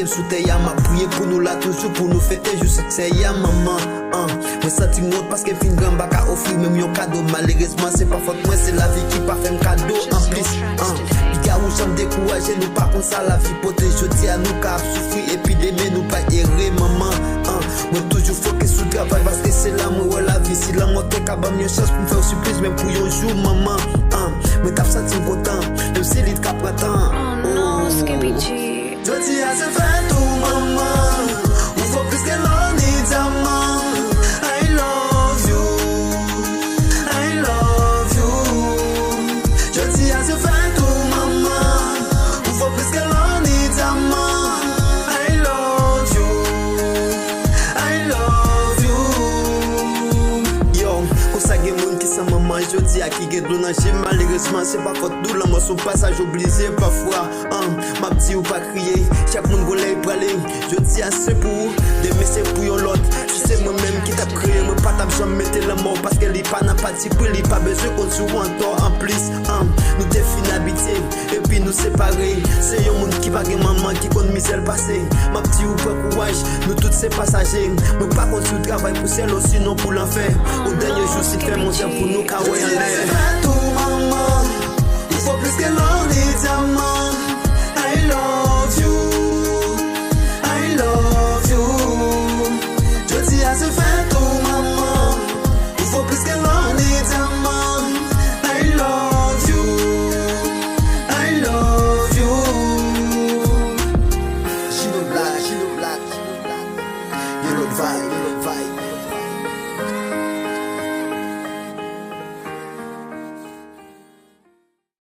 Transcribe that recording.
le soutien, m'a prié pour nous là toujours pour nous fêter juste succès, ya maman. Me senti honte parce que fin grand bac à offrir même un cadeau. Malheureusement c'est pas faute moi, c'est la vie qui pas fait un cadeau en plus. Pica ou j'en découragé, nous pas comme ça la vie pote. Je dis à nous qu'à souffrir et puis demain nous pas errer maman. Moi toujours focus sur le travail parce que c'est l'amour la vie. Si l'amour t'es capable mieux chance pour me faire surprise même pour un jour maman. Mais t'as senti content, même si l'île cap printemps. Oh non, Skippy G. Je dis à ce fait tout maman, il faut plus que l'on y diamant. I love you, I love you. Je dis à ce fait tout maman, il faut plus que l'on y diamant. I love you, I love you. Yo, pour ça que moun qui sa maman, je dis à qui get l'on a j'ai malheureusement c'est pas faute d'où l'amour son passage obligé parfois. Ma petit ou pas crier, chaque monde voulait parler. Je dis à ce pour, demain c'est pour yon l'autre. Tu sais moi-même qui t'a créé, moi pas t'as jamais mettre la mort parce que les pas n'a pas de type, les pas besoin qu'on se voit en plus. Nous t'es fin habité et puis nous séparer. C'est yon monde qui va gagner maman qui compte misère passé. Ma petit ou pas courage, nous tous ces passagers. Nous pas qu'on se travaille pour celle aussi non pour l'enfer. Au dernier jour si fait mon temps pour nous car ouais en l'air. Tout maman, il faut plus que l'on est diamant. I love you, I love you. Je dis à ce fait tout maman, il faut plus que l'on est diamant. I love you, I love you. She the black, you the vibe.